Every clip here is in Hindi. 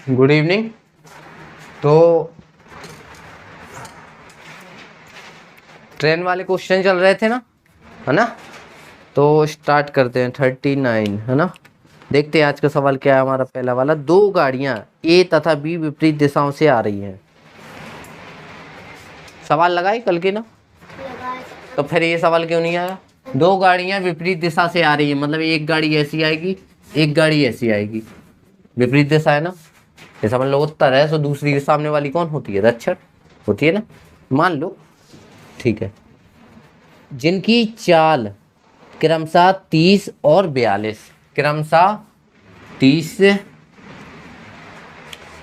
Good evening. तो ट्रेन वाले क्वेश्चन चल रहे थे ना, है ना। तो स्टार्ट करते हैं 39, है ना। देखते हैं आज का सवाल क्या है हमारा। पहला वाला, दो गाड़ियां ए तथा बी विपरीत दिशाओं से आ रही हैं। सवाल लगाए कल के ना, तो फिर ये सवाल क्यों नहीं आया। दो गाड़ियां विपरीत दिशा से आ रही है, मतलब एक गाड़ी ऐसी आएगी, एक गाड़ी ऐसी आएगी। विपरीत दिशा है ना, ये समझ लो उत्तर है। तो दूसरी सामने वाली कौन होती है? दक्षिण होती है ना, मान लो। ठीक है। जिनकी चाल क्रमशः 30 और 42, क्रमशः 30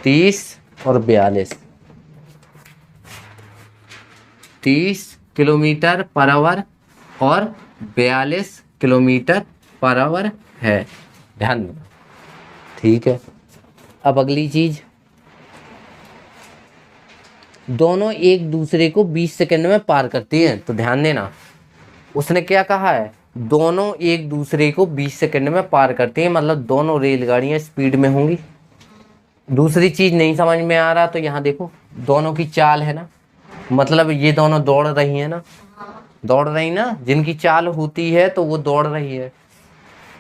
30 और 42, 30 किलोमीटर पर आवर और 42 किलोमीटर पर आवर है। ध्यान देना, ठीक है। अब अगली चीज, दोनों एक दूसरे को 20 सेकंड में पार करती हैं। तो ध्यान देना, उसने क्या कहा है, दोनों एक दूसरे को 20 सेकंड में पार करती हैं, मतलब दोनों रेलगाड़ियां स्पीड में होंगी। दूसरी चीज नहीं समझ में आ रहा तो यहाँ देखो, दोनों की चाल है ना, मतलब ये दोनों दौड़ रही है ना, दौड़ रही ना। जिनकी चाल होती है तो वो दौड़ रही है,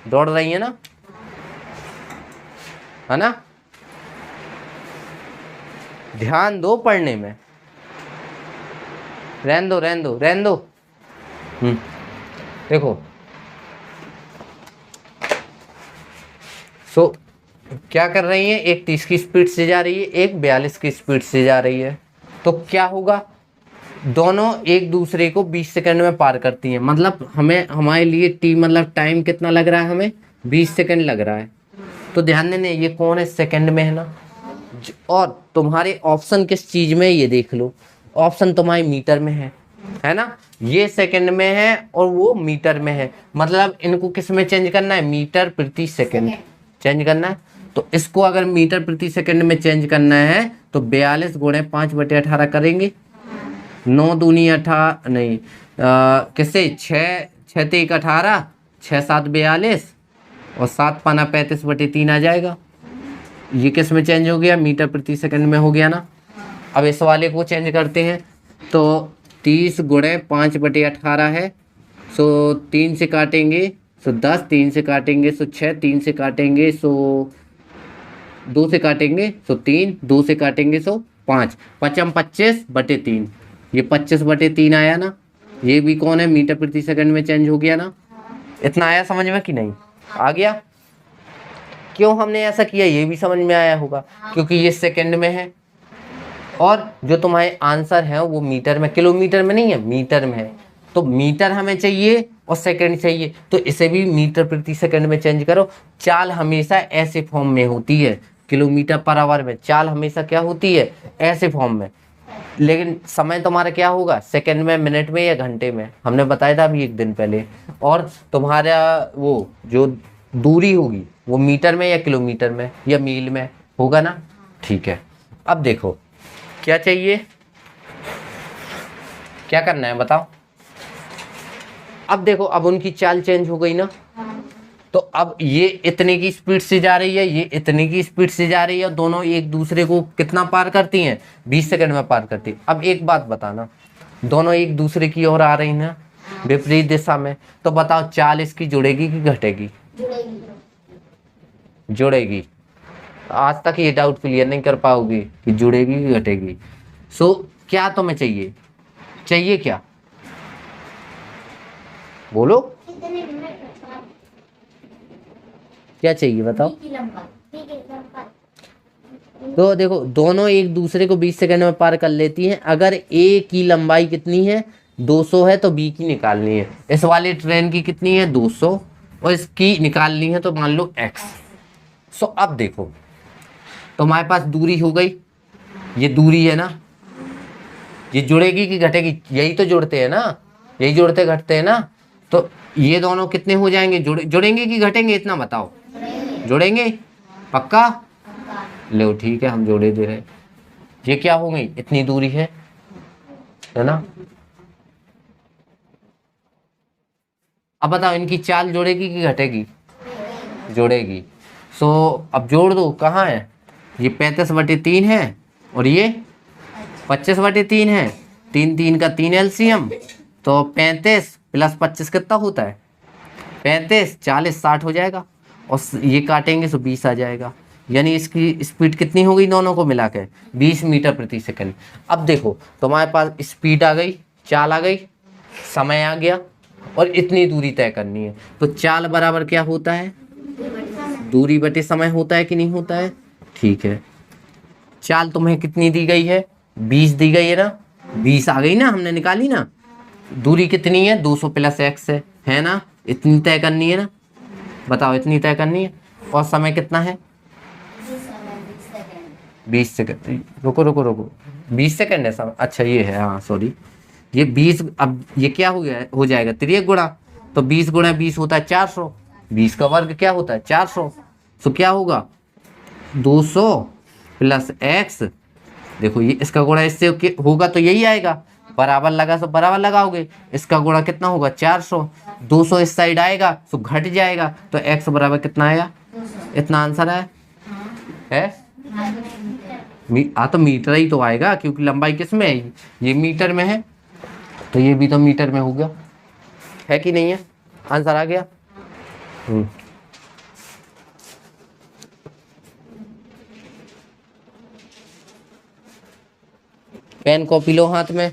दौड़ रही है ना। ध्यान दो पढ़ने में, रहन दो रहन दो रहन दो। देखो, सो क्या कर रही है, एक 30 की स्पीड से जा रही है, एक 42 की स्पीड से जा रही है। तो क्या होगा, दोनों एक दूसरे को 20 सेकंड में पार करती हैं, मतलब हमें, हमारे लिए टी मतलब टाइम कितना लग रहा है, हमें 20 सेकंड लग रहा है। तो ध्यान देने, ये कौन है, सेकंड में है ना। और तुम्हारे ऑप्शन किस चीज में, ये देख लो, ऑप्शन तुम्हारे मीटर में है ना। ये सेकंड में है और वो मीटर में है, मतलब इनको किस में चेंज करना है, मीटर प्रति सेकंड चेंज करना है। तो इसको अगर मीटर प्रति सेकंड में चेंज करना है तो 42 गुणे 5/18 करेंगे। 9 दूनी 18 नहीं, किससे, 6 18, 6 7 42 और 7 पाना 35/3 आ जाएगा। ये किस में चेंज हो गया, मीटर प्रति सेकंड में हो गया ना। अब इस वाले को चेंज करते हैं, तो 30 गुणे 5/18 है, सो 3 से काटेंगे सो 10, 3 से काटेंगे सो 6, 3 से काटेंगे सो 2 से काटेंगे सो 3, 2 से काटेंगे सो 5, 5 25/3, ये 25/3 आया ना। ये भी कौन है, मीटर प्रति सेकंड में चेंज हो गया ना। इतना आया समझ में कि नहीं आ गया। क्यों हमने ऐसा किया ये भी समझ में आया होगा, क्योंकि ये सेकंड में है और जो तुम्हारे आंसर है वो मीटर में, किलोमीटर में नहीं है, मीटर में है। तो मीटर हमें चाहिए और सेकंड चाहिए, तो इसे भी मीटर प्रति सेकंड में चेंज करो। चाल हमेशा ऐसे फॉर्म में होती है, किलोमीटर पर आवर में चाल हमेशा क्या होती है, ऐसे फॉर्म में। लेकिन समय तुम्हारा क्या होगा, सेकंड में, मिनट में या घंटे में, हमने बताया था अभी एक दिन पहले। और तुम्हारा वो जो दूरी होगी वो मीटर में या किलोमीटर में या मील में होगा ना। ठीक है, अब देखो क्या चाहिए, क्या करना है बताओ। अब देखो, अब उनकी चाल चेंज हो गई ना, तो अब ये इतने की स्पीड से जा रही है, ये इतने की स्पीड से जा रही है, दोनों एक दूसरे को कितना पार करती हैं, 20 सेकंड में पार करती है। अब एक बात बताना, दोनों एक दूसरे की ओर आ रही ना, विपरीत दिशा में, तो बताओ चाल इसकी जुड़ेगी कि घटेगी? जुड़ेगी। आज तक ये डाउट क्लियर नहीं कर पाओगे कि जुड़ेगी कि घटेगी। सो क्या तुम्हें चाहिए, चाहिए क्या, बोलो क्या चाहिए बताओ। तो देखो, दोनों एक दूसरे को 20 सेकंड में पार कर लेती हैं। अगर ए की लंबाई कितनी है, 200 है, तो बी की निकालनी है। इस वाली ट्रेन की कितनी है, 200, और इसकी निकालनी है तो मान लो x। सो अब देखो, तो हमारे पास दूरी हो गई, ये दूरी है ना, ये जुड़ेगी कि घटेगी, यही तो जुड़ते हैं ना, यही जुड़ते घटते हैं ना। तो ये दोनों कितने हो जाएंगे, जुड़ेंगे कि घटेंगे, इतना बताओ। जुड़ेंगे, पक्का? लो ठीक है, हम जोड़े दे रहे। ये क्या हो गई, इतनी दूरी है ना। अब बताओ, इनकी चाल जुड़ेगी कि घटेगी? जुड़ेगी। सो अब जोड़ दो, कहाँ है, ये 35/3 है और ये 25/3 है। 3 3 का 3 एलसीएम, तो 35 + 25 कितना होता है? 35 40 60 हो जाएगा, और ये काटेंगे तो 20 आ जाएगा। यानी इसकी स्पीड कितनी हो गई दोनों को मिला के? 20 मीटर प्रति सेकंड। अब देखो तुम्हारे पास स्पीड आ गई, चाल आ गई, समय आ गया, और इतनी दूरी तय करनी है। तो चाल बराबर क्या होता है? दूरी बटे समय होता है कि नहीं होता है? ठीक है, चाल तुम्हें कितनी दी गई है? 20 दी गई है ना, 20 आ गई ना, हमने निकाली ना। दूरी कितनी है? 200 + x है ना, इतनी तय करनी है ना, बताओ इतनी तय करनी है। और समय कितना है? 20 सेकंड। रुको रुको रुको, 20 सेकंड है समय? अच्छा ये है, हाँ सॉरी, ये 20। अब ये क्या हो गया, हो जाएगा तिर्यक गुणा, तो 20 × 20 होता है 400, 20 का वर्ग क्या होता है? 400। तो क्या होगा? 200 + x, देखो ये इसका गुणा इससे होगा तो यही आएगा, बराबर लगा तो बराबर लगाओगे, इसका गुणा कितना होगा? 400। 200 इस साइड आएगा तो घट जाएगा, तो x बराबर कितना आएगा? इतना आंसर है। तो मीटर ही तो आएगा, क्योंकि लंबाई किस में है? ये मीटर में है, तो ये भी तो मीटर में हो गया, है कि नहीं है? आंसर आ गया। पेन कॉपी लो हाथ में।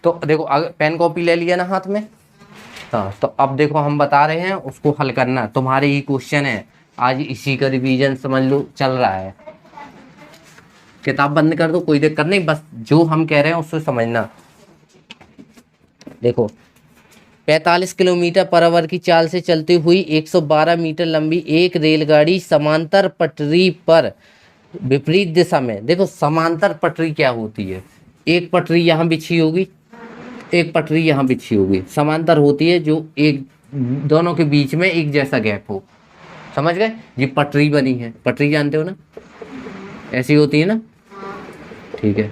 तो देखो अगर पेन कॉपी ले लिया ना हाथ में, हाँ, तो अब देखो हम बता रहे हैं उसको हल करना। तुम्हारे ही क्वेश्चन है, आज इसी का रिवीजन समझ लो चल रहा है। किताब बंद कर दो, कोई दिक्कत नहीं, बस जो हम कह रहे हैं उसको समझना। देखो 45 किलोमीटर/आवर की चाल से चलती हुई 112 मीटर लंबी एक रेलगाड़ी समांतर पटरी पर विपरीत दिशा में, देखो समांतर पटरी क्या होती है? एक पटरी यहाँ बिछी होगी, एक पटरी यहाँ बिछी होगी। समांतर होती है जो एक दोनों के बीच में एक जैसा गैप हो, समझ गए? ये पटरी बनी है, पटरी जानते हो ना, ऐसी होती है ना, ठीक है।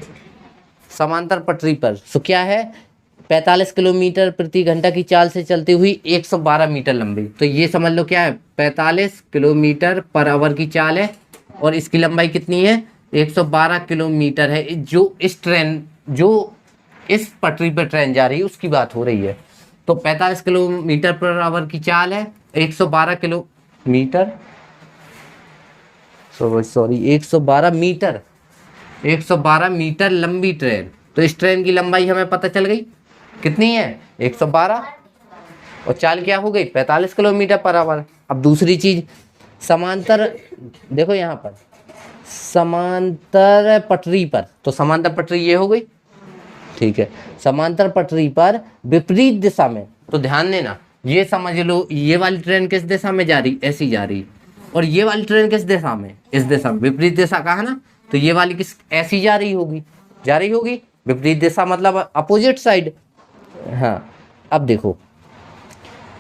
समांतर पटरी पर सो क्या है? 45 किलोमीटर प्रति घंटा की चाल से चलती हुई 112 मीटर लंबी, तो ये समझ लो क्या है? 45 किलोमीटर/आवर की चाल है, और इसकी लंबाई कितनी है? 112 किलोमीटर है। जो इस ट्रेन, जो इस पटरी पर ट्रेन जा रही है उसकी बात हो रही है। तो 45 किलोमीटर/आवर की चाल है, 112 किलोमीटर, सॉरी 112 मीटर, 112 मीटर लंबी ट्रेन। तो इस ट्रेन की लंबाई हमें पता चल गई कितनी है? 112, और चाल क्या हो गई? 45 किलोमीटर/आवर। अब दूसरी चीज, समांतर, देखो यहाँ पर समांतर पटरी पर, तो समांतर पटरी ये हो गई, ठीक है। समांतर पटरी पर विपरीत दिशा में, तो ध्यान देना, ये समझ लो ये वाली ट्रेन किस दिशा में जा रही? ऐसी जा रही, और ये वाली ट्रेन किस दिशा में? इस दिशा में। विपरीत दिशा कहा ना, तो ये वाली किस ऐसी जा रही होगी, जा रही होगी विपरीत दिशा, मतलब अपोजिट साइड। हाँ, अब देखो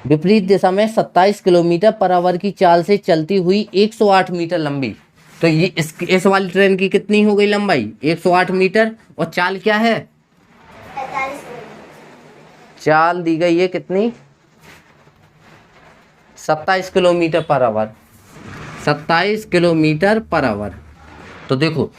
विपरीत दिशा में 27 किलोमीटर/आवर की चाल से चलती हुई 108 मीटर लंबी, तो ये इस वाली ट्रेन की कितनी हो गई लंबाई? 108 मीटर, और चाल क्या है? चाल दी गई है कितनी? 27 किलोमीटर/आवर, 27 किलोमीटर/आवर। तो देखो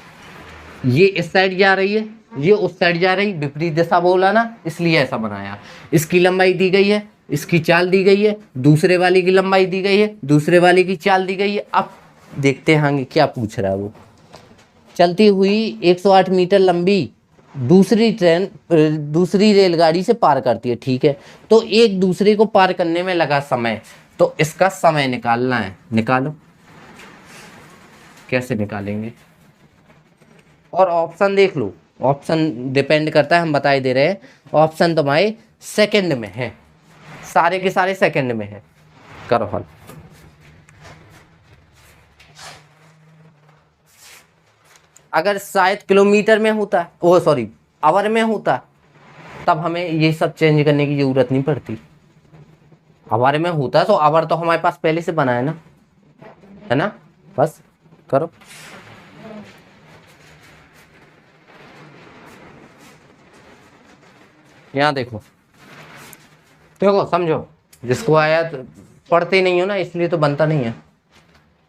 ये इस साइड जा रही है, ये उस साइड जा रही, विपरीत दिशा बोला ना, इसलिए ऐसा बनाया। इसकी लंबाई दी गई है, इसकी चाल दी गई है, दूसरे वाली की लंबाई दी गई है, दूसरे वाली की चाल दी गई है। अब देखते हैं क्या पूछ रहा है वो। चलती हुई 108 मीटर लंबी दूसरी ट्रेन दूसरी रेलगाड़ी से पार करती है, ठीक है। तो एक दूसरे को पार करने में लगा समय, तो इसका समय निकालना है। निकालो, कैसे निकालेंगे? और ऑप्शन देख लो, ऑप्शन डिपेंड करता है, हम बताए दे रहे हैं। ऑप्शन तुम्हारे सेकंड में है, सारे के सारे सेकंड में है। करो हल। अगर शायद किलोमीटर में होता, ओ सॉरी आवर में होता, तब हमें ये सब चेंज करने की जरूरत नहीं पड़ती। आवर में होता तो आवर तो हमारे पास पहले से बना है ना, बस करो। यहाँ देखो देखो समझो, जिसको आया तो पढ़ते नहीं हो ना, इसलिए तो बनता नहीं है।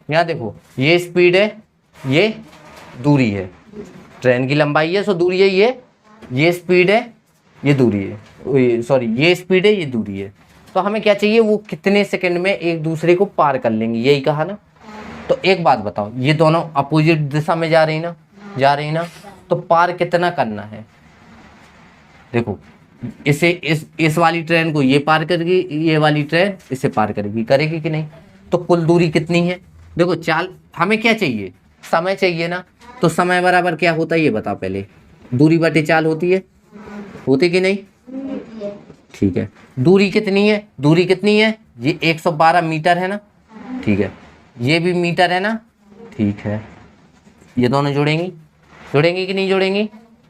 यहाँ देखो, ये स्पीड है, ये दूरी है, ट्रेन की लंबाई है, सो दूरी है ये स्पीड है, ये दूरी है, सॉरी ये स्पीड है, ये दूरी है। तो हमें क्या चाहिए, वो कितने सेकंड में एक दूसरे को पार कर लेंगे, यही कहा ना। तो एक बात बताओ, ये दोनों अपोजिट दिशा में जा रही ना, तो पार कितना करना है। देखो इसे इस वाली ट्रेन को ये पार करेगी, ये वाली ट्रेन इसे पार करेगी कि नहीं। तो कुल दूरी कितनी है। देखो चाल, हमें क्या चाहिए, समय चाहिए ना। तो समय बराबर क्या होता है ये बताओ पहले, दूरी बटे चाल होती कि नहीं। ठीक है, दूरी कितनी है, ये 112 मीटर है ना। ठीक है, ये भी मीटर है ना। ठीक है, ये दोनों जोड़ेंगी कि नहीं जोड़ेंगी।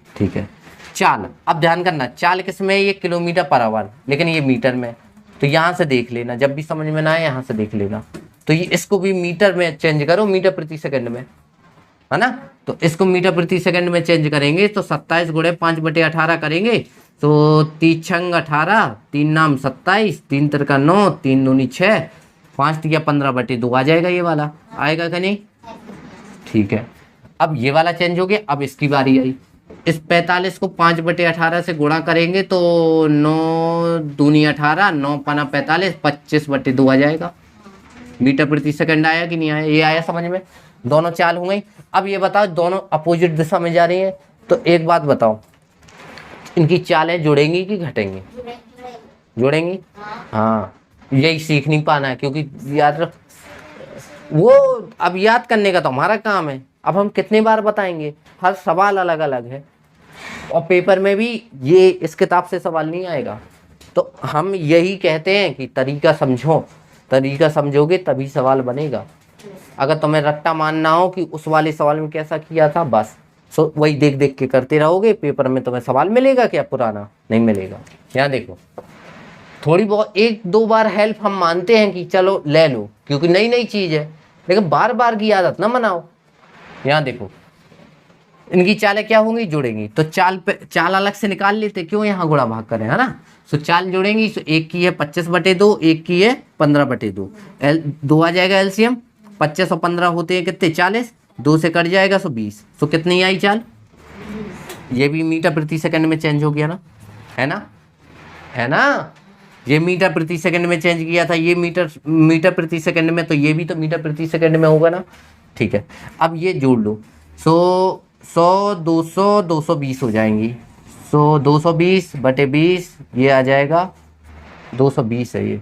ठीक है, चाल, अब ध्यान करना, चाल किस में है, ये किलोमीटर पर आवर, लेकिन ये मीटर में। तो यहाँ से देख लेना, जब भी समझ में ना आए यहाँ से देख लेना। तो ये इसको भी मीटर में चेंज करो, मीटर प्रति सेकंड में, है ना। तो इसको मीटर प्रति सेकंड में चेंज करेंगे तो 27 गुणे 5/18 करेंगे तो 3 18, 3 नाम 27, 3 तिरका 9, 3 दूनी 6, 5 तिया 15/2 आ जाएगा। ये वाला आएगा कि नहीं। ठीक है, अब ये वाला चेंज हो गया। अब इसकी बारी आई, इस 45 को 5/18 से गुणा करेंगे तो 9 दूनी 18, 9 पना 45, 25/2 आ जाएगा। मीटर प्रति सेकंड आया कि नहीं आया, ये आया समझ में। दोनों चाल हो गई। अब ये बताओ, दोनों अपोजिट दिशा में जा रही हैं, तो एक बात बताओ, इनकी चालें जुड़ेंगी कि घटेंगी। जुड़ेंगी, हाँ। यही सीख नहीं पाना है, क्योंकि याद रख, वो अब याद करने का तो हमारा काम है। अब हम कितनी बार बताएंगे, हर सवाल अलग अलग है, और पेपर में भी ये इस किताब से सवाल नहीं आएगा। तो हम यही कहते हैं कि तरीका समझोगे तभी सवाल बनेगा। अगर तुम्हें रट्टा मानना हो कि उस वाले सवाल में कैसा किया था, बस सो वही देख देख के करते रहोगे, पेपर में तुम्हें सवाल मिलेगा क्या पुराना, नहीं मिलेगा। यहाँ देखो, थोड़ी बहुत 1-2 बार हेल्प हम मानते हैं कि चलो ले लो, क्योंकि नई नई चीज़ है, लेकिन बार बार की आदत ना बनाओ। यहाँ देखो, इनकी चालें क्या होंगी, जुड़ेंगी। तो चाल अलग से निकाल लेते, क्यों यहाँ गुणा भाग करें, है ना। तो चाल जुड़ेंगी, तो एक की है 25/2, एक की है 15/2, 2 आ जाएगा एलसीएम। 25 और 15 होते हैं कितने, 40, 2 से कट जाएगा, 20। तो कितनी आई चाल, ये भी मीटर प्रति सेकंड में चेंज हो गया ना, है ना। ये मीटर प्रति सेकंड में चेंज किया था, ये मीटर प्रति सेकंड में, तो ये भी तो मीटर प्रति सेकंड में होगा ना। ठीक है, अब ये जोड़ लो, 100 200 220 हो जाएंगी। 220/20, ये आ जाएगा 220 है,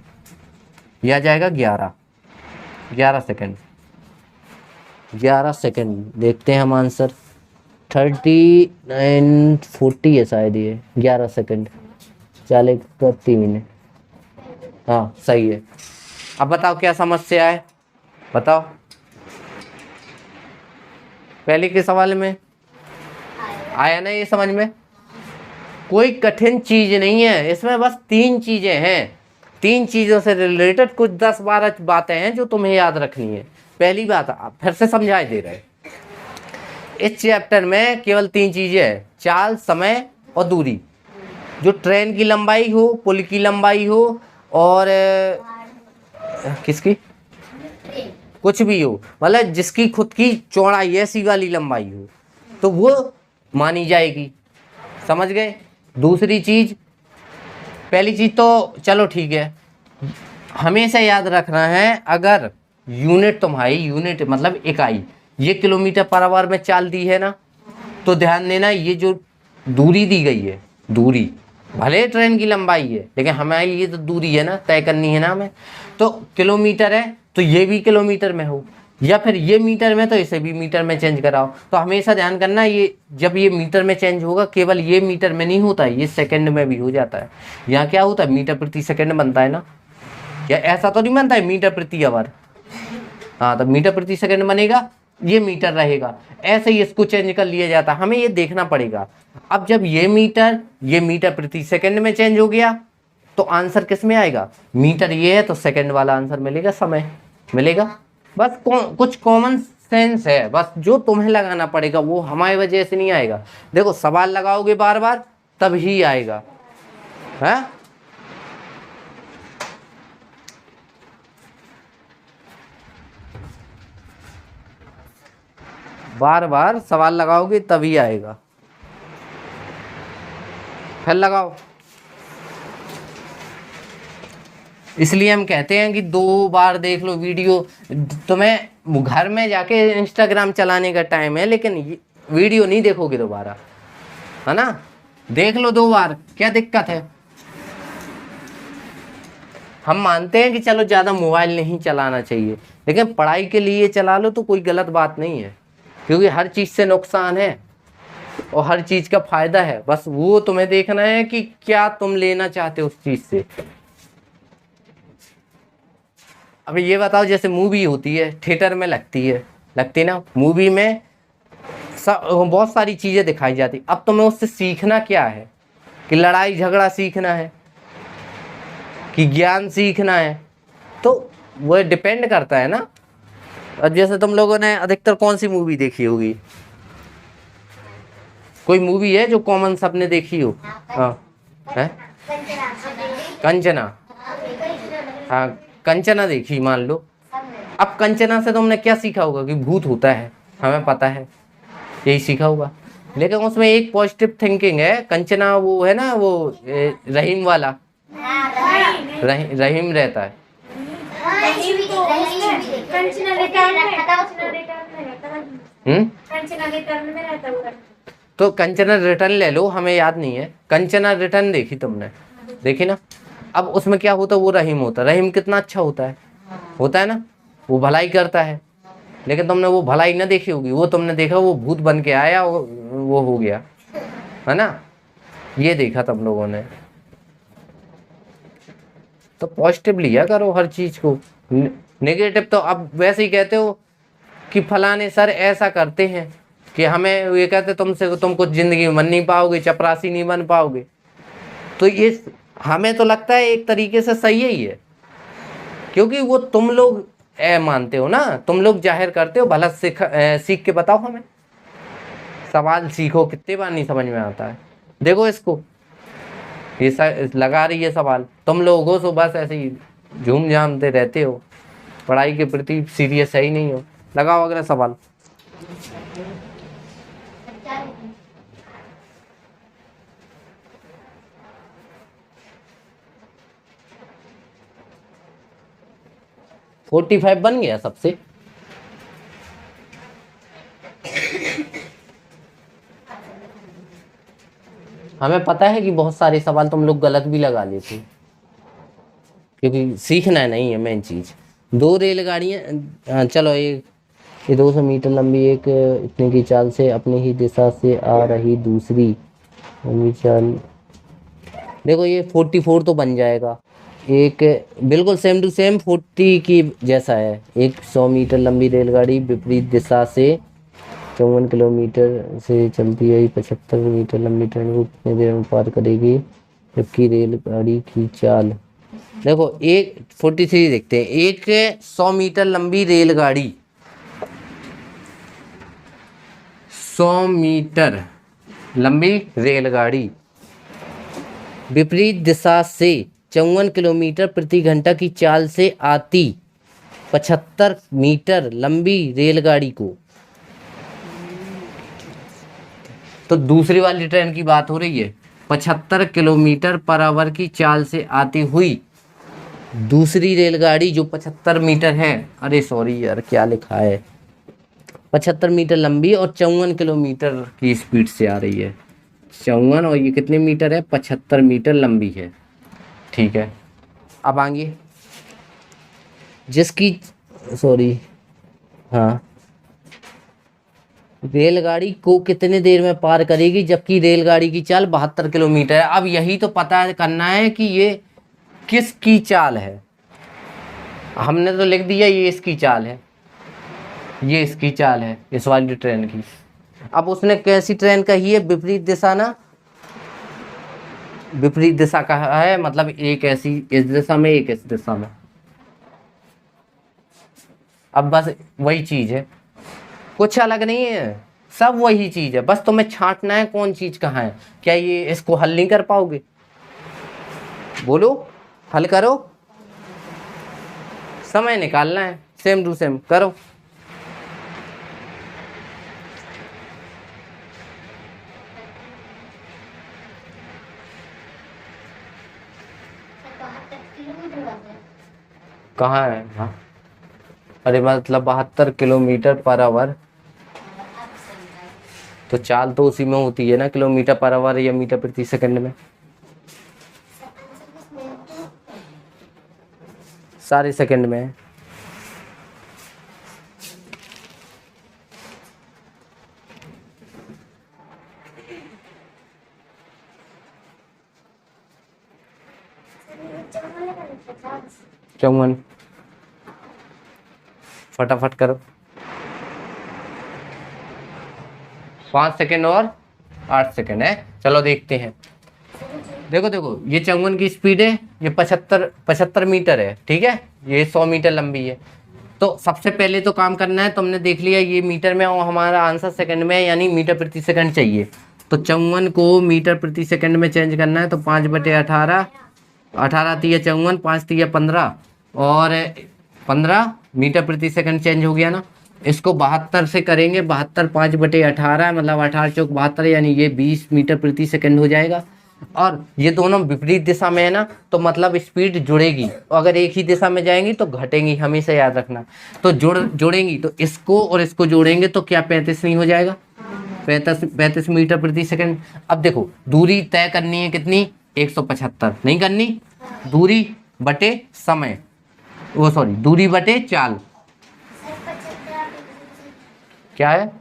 ये आ जाएगा 11 सेकंड। 11 सेकंड देखते हैं हम आंसर, 3940 है शायद, ये 11 सेकंड 40 मिनट। हाँ सही है। अब बताओ क्या समस्या है, बताओ। पहले के सवाल में आया ना ये समझ में, कोई कठिन चीज नहीं है इसमें, बस 3 चीजें हैं। 3 चीजों से रिलेटेड कुछ 10-12 बातें हैं जो तुम्हें याद रखनी है। पहली बात, आप फिर से समझाए दे रहे, इस चैप्टर में केवल 3 चीजें हैं, चाल, समय और दूरी। जो ट्रेन की लंबाई हो, पुल की लंबाई हो, और किसकी, कुछ भी हो, मतलब जिसकी खुद की चौड़ाई ऐसी वाली लंबाई हो, तो वो मानी जाएगी। समझ गए। दूसरी चीज, पहली चीज तो चलो ठीक है, हमेशा याद रखना है, अगर यूनिट तुम्हारी, यूनिट मतलब इकाई, ये किलोमीटर पर आवर में चाल दी है ना, तो ध्यान देना, ये जो दूरी दी गई है, दूरी भले ट्रेन की लंबाई है, लेकिन हमारी ये तो दूरी है ना, तय करनी है ना हमें। तो किलोमीटर है तो ये भी किलोमीटर में हो, या फिर ये मीटर में तो इसे भी मीटर में चेंज कराओ। तो हमेशा ध्यान करना, ये जब ये मीटर में चेंज होगा, केवल ये मीटर में नहीं होता है, ये सेकंड में भी हो जाता है। यहाँ क्या होता है, मीटर प्रति सेकंड बनता है ना, या ऐसा तो नहीं बनता है मीटर प्रति आवर। हाँ, तो मीटर प्रति सेकंड बनेगा, ये मीटर रहेगा, ऐसे ही इसको चेंज कर लिया जाता है। हमें ये देखना पड़ेगा। अब जब ये मीटर प्रति सेकंड में चेंज हो गया, तो आंसर किस में आएगा, मीटर ये है तो सेकंड वाला आंसर मिलेगा, समय मिलेगा। बस कुछ कॉमन सेंस है, बस जो तुम्हें लगाना पड़ेगा, वो हमारी वजह से नहीं आएगा। देखो सवाल लगाओगे बार बार तब ही आएगा, है बार बार सवाल लगाओगे तभी आएगा। फिर लगाओ। इसलिए हम कहते हैं कि 2 बार देख लो वीडियो। तुम्हें घर में जाके इंस्टाग्राम चलाने का टाइम है, लेकिन वीडियो नहीं देखोगे दोबारा, है ना। देख लो 2 बार, क्या दिक्कत है। हम मानते हैं कि चलो ज़्यादा मोबाइल नहीं चलाना चाहिए, लेकिन पढ़ाई के लिए चला लो तो कोई गलत बात नहीं है, क्योंकि हर चीज़ से नुकसान है और हर चीज़ का फायदा है। बस वो तुम्हें देखना है कि क्या तुम लेना चाहते हो उस चीज़ से। अब ये बताओ, जैसे मूवी होती है, थिएटर में लगती ना, मूवी में बहुत सारी चीज़ें दिखाई जाती। अब तुम्हें उससे सीखना क्या है, कि लड़ाई झगड़ा सीखना है, कि ज्ञान सीखना है, तो वो डिपेंड करता है ना। अब जैसे तुम लोगों ने अधिकतर कौन सी मूवी देखी होगी? कोई मूवी है जो कॉमन सबने देखी हो? हाँ है कंचना। हाँ कंचना देखी मान लो। अब कंचना से तुमने क्या सीखा होगा? कि भूत होता है, हमें पता है, यही सीखा होगा। लेकिन उसमें एक पॉजिटिव थिंकिंग है। कंचना वो है ना, वो रहीम वाला, रहीम रहता है। तो कंचना रिटर्न ले लो, हमें याद नहीं है। कंचना रिटर्न देखी तुमने? देखी ना। अब उसमें क्या होता है, वो रहीम होता है। रहीम कितना अच्छा होता है ना, वो भलाई करता है। लेकिन तुमने वो भलाई ना देखी होगी, वो तुमने देखा वो भूत बन के आया, वो हो गया, है ना। ये देखा तुम लोगों ने। तो पॉजिटिव लिया करो हर चीज को। नेगेटिव तो अब वैसे ही कहते हो कि फलाने सर ऐसा करते हैं कि हमें ये कहते तुमसे तुम कुछ जिंदगी में बन नहीं पाओगे, चपरासी नहीं बन पाओगे। तो ये हमें तो लगता है एक तरीके से सही ही है, क्योंकि वो तुम लोग मानते हो ना, तुम लोग जाहिर करते हो। भला सीख के बताओ हमें। सवाल सीखो, कितनी बार नहीं समझ में आता है। देखो इसको, ये लगा रही है सवाल। तुम लोगों से बस ऐसे ही झूम झामते रहते हो, पढ़ाई के प्रति सीरियस है ही नहीं हो। लगाओ अगला सवाल। फोर्टी 45 बन गया सबसे। हमें पता है कि बहुत सारे सवाल तुम लोग गलत भी लगा लेते, क्योंकि सीखना नहीं है मेन चीज। 2 रेलगाड़ियां, चलो ये 200 मीटर लंबी एक इतने की चाल से अपनी ही दिशा से आ रही दूसरी लंबी चाल। देखो ये 44 तो बन जाएगा। एक बिल्कुल सेम टू सेम 40 की जैसा है। एक 100 मीटर लंबी रेलगाड़ी विपरीत दिशा से 54 किलोमीटर से चलती है। 75 मीटर लंबी ट्रेन को कितनी देर में पार करेगी, जबकि रेलगाड़ी की चाल। देखो एक 43 देखते हैं। एक 100 मीटर लंबी रेलगाड़ी, 100 मीटर लंबी रेलगाड़ी विपरीत दिशा से 54 किलोमीटर प्रति घंटा की चाल से आती 75 मीटर लंबी रेलगाड़ी को। तो दूसरी वाली ट्रेन की बात हो रही है। 75 किलोमीटर पर आवर की चाल से आती हुई दूसरी रेलगाड़ी जो 75 मीटर है, अरे सॉरी यार क्या लिखा है, 75 मीटर लंबी और 54 किलोमीटर की स्पीड से आ रही है। 54 और ये कितने मीटर है, 75 मीटर लंबी है। ठीक है, अब आगे जिसकी सॉरी हाँ, रेलगाड़ी को कितने देर में पार करेगी, जबकि रेलगाड़ी की चाल 72 किलोमीटर है। अब यही तो पता करना है कि ये किसकी चाल है। हमने तो लिख दिया ये इसकी चाल है, ये इसकी चाल है इस वाली ट्रेन की। अब उसने कैसी ट्रेन कही है, विपरीत दिशा ना, विपरीत दिशा कहा है, मतलब एक ऐसी इस दिशा में, एक इस दिशा में। अब बस वही चीज है, कुछ अलग नहीं है, सब वही चीज है। बस तुम्हें छांटना है कौन चीज कहाँ है। क्या ये इसको हल नहीं कर पाओगे? बोलो, हल करो, समय निकालना है। सेम टू सेम करो। कहाँ है? हाँ, अरे मतलब 72 किलोमीटर पर आवर। तो चाल तो उसी में होती है ना, किलोमीटर पर आवर या मीटर प्रति सेकंड में। सारे सेकंड में है। चौवन। फटाफट करो। 5 सेकंड और 8 सेकंड है। चलो देखते हैं। देखो देखो, ये 54 की स्पीड है, ये 75 मीटर है, ठीक है, ये 100 मीटर लंबी है। तो सबसे पहले तो काम करना है, तुमने देख लिया ये मीटर में और हमारा आंसर सेकंड में है, यानी मीटर प्रति सेकंड चाहिए। तो 54 को मीटर प्रति सेकंड में चेंज करना है, तो 5/18, 18 तिया 54, 5 तिया 15 और 15 मीटर प्रति सेकंड चेंज हो गया ना। इसको 72 से करेंगे, 72 5/18 मतलब 18 चौक 72, यानी ये 20 मीटर प्रति सेकंड हो जाएगा। और ये दोनों विपरीत दिशा में है ना, तो मतलब स्पीड जुड़ेगी, और अगर एक ही दिशा में जाएंगी तो घटेंगी, हमेशा याद रखना। तो जुड़ेंगी, तो इसको और इसको जोड़ेंगे तो क्या 35 नहीं हो जाएगा? 35 मीटर प्रति सेकंड। अब देखो, दूरी तय करनी है कितनी? 175 नहीं करनी, दूरी बटे समय, वो सॉरी दूरी बटे चाल। क्या है?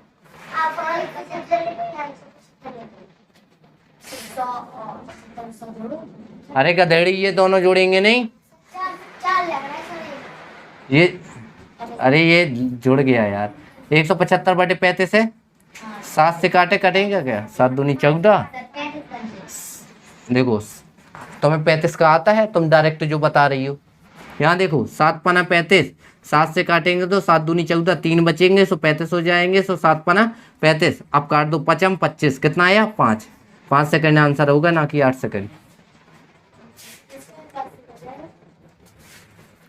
अरे गधेड़ी, ये दोनों जोड़ेंगे नहीं, ये अरे ये जुड़ गया यार। 175/35 है, 7 से कटेगा क्या? 7 दूनी 14। देखो तुम्हें 35 का आता है, तुम डायरेक्ट जो बता रही हो। यहाँ देखो 7 पना 35, 7 से काटेंगे तो 7 दूनी 14, 3 बचेंगे, सो 35 हो जाएंगे, सो 7 पना 35। अब काट दो 5 25, कितना आया? 5 सेकंड आंसर होगा, ना कि 8 सेकंड।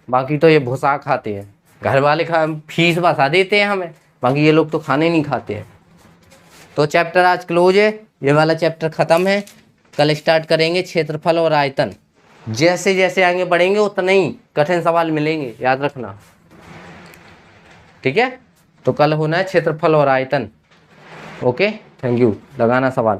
बाकी तो ये भुसा खाते हैं, घर वाले फीस बसा देते हैं हमें, बाकी ये लोग तो खाने नहीं खाते हैं। तो चैप्टर आज क्लोज है, ये वाला चैप्टर खत्म है। कल स्टार्ट करेंगे क्षेत्रफल और आयतन। जैसे जैसे आगे बढ़ेंगे उतने ही कठिन सवाल मिलेंगे, याद रखना, ठीक है। तो कल होना है क्षेत्रफल और आयतन। Okay, thank you. लगाना सवाल।